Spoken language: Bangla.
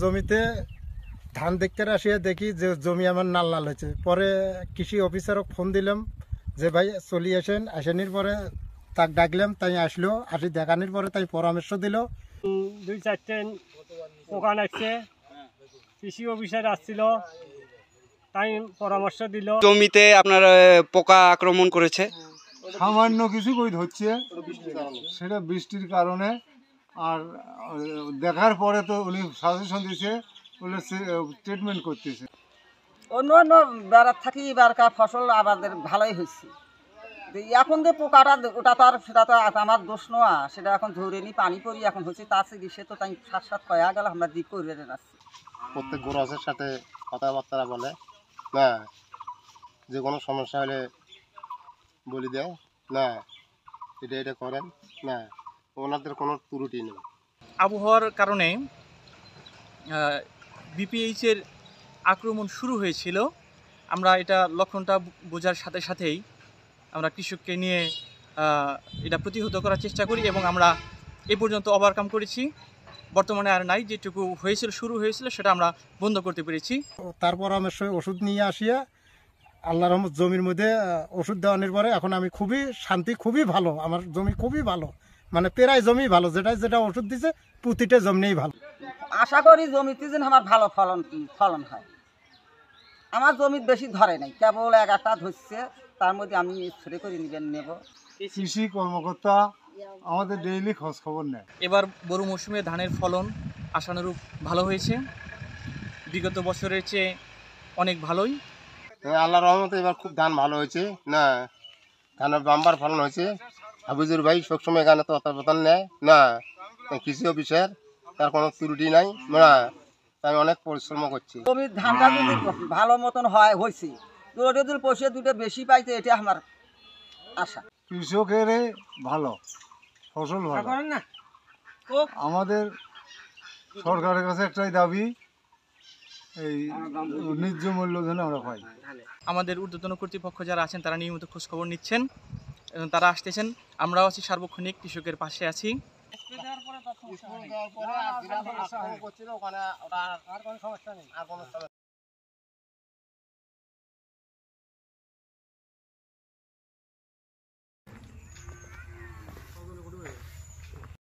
জমিতে ধান দেখতে আসিয়া দেখি যে জমি আমার নাল নাল হয়েছে। পরে কৃষি অফিসারক ফোন দিলাম যে ভাই চলি আসেন। আসেনির পরে তাক ডাকলাম, তাই আসলো। আসি দেখানোর পরে তাই পরামর্শ দিল। 2-4টে দোকান আসছে, কৃষি অফিসার আসছিল, তাই পরামর্শ দিল। জমিতে আপনার পোকা আক্রমণ করেছে, সামান্য কিছু কই হচ্ছে, সেটা বৃষ্টির কারণে। আর দেখার পরে তো উনি সাজেশন দিয়েছে, বলে ট্রিটমেন্ট করতেছে। অন্য অন্য বেড়ার থাকি এবারকার ফসল আমাদের ভালোই হয়েছে। এখন যে পোকাটা ওটা তো আর সেটা তো আমার দোষ নয়, সেটা এখন ধরে নি পানি পরি এখন হচ্ছে, তার চিকিৎসা তো তাই সাত সাত কয়া গেল আমরা দিক করে যাচ্ছি। প্রত্যেক গোরসের সাথে কথাবার্তা বলে না, যে কোনো সমস্যা হলে বলি দেয় না, এটা করেন না, ওনাদের কোনো ত্রুটি নেই। আবহাওয়ার কারণে বিপিএইচের আক্রমণ শুরু হয়েছিল। আমরা এটা লক্ষণটা বোঝার সাথে সাথেই আমরা কৃষককে নিয়ে এটা প্রতিহত করার চেষ্টা করি এবং আমরা এ পর্যন্ত ওভারকাম করেছি। বর্তমানে আর নাই, যেটুকু হয়েছিল শুরু হয়েছিল সেটা আমরা বন্ধ করতে পেরেছি। তার পরামর্শ ওষুধ নিয়ে আসিয়া আল্লাহর রহমত জমির মধ্যে ওষুধ দেওয়ানোর পরে এখন আমি খুবই শান্তি, খুবই ভালো। আমার জমি খুবই ভালো, মানে প্রায় জমি ভালো। যেটা ওষুধ দিছে প্রতিটা জমিনেই ভালো। আশা করি জমিতে যেন আমার ভালো ফলন হয়। আমার জমি বেশি ধরে নাই, কেবল এক একটা ধরছে, তার মধ্যে আমি স্প্রে করে নেব। কৃষি কর্মকর্তা আমাদের ডেইলি খোঁজ খবর নেয়। এবার বড় মৌসুমে ধানের ফলন আশানুরূপ ভালো হয়েছে, বিগত বছরের চেয়ে অনেক ভালোই। আল্লাহর রহমতে এবার খুব ধান ভালো হয়েছে না, ধানের বাম্বার ফলন হয়েছে। হাফিজুর ভাই সবসময় এখানে তো তত্ত্বাবধান নেয় না, কৃষি অফিসার, তার কোনো ত্রুটি নাই না, তাই অনেক পরিশ্রম করছি। জমির ধানটা যদি ভালো মতন হয়েছে, যদি পয়সা দুটো বেশি পাইতে, এটা আমার আশা। কৃষকের ভালো ফসল ভালো। আমাদের সরকারের কাছে একটাই দাবি, এই ন্যায্য মূল্য যেন আমরা পাই। আমাদের ঊর্ধ্বতন কর্তৃপক্ষ যারা আছেন তারা নিয়মিত খোঁজখবর নিচ্ছেন এবং তারা আসতেছেন। আমরাও আছি সার্বক্ষণিক কৃষকের পাশে আছি। ওখানে আর কোনো সমস্যা নেই।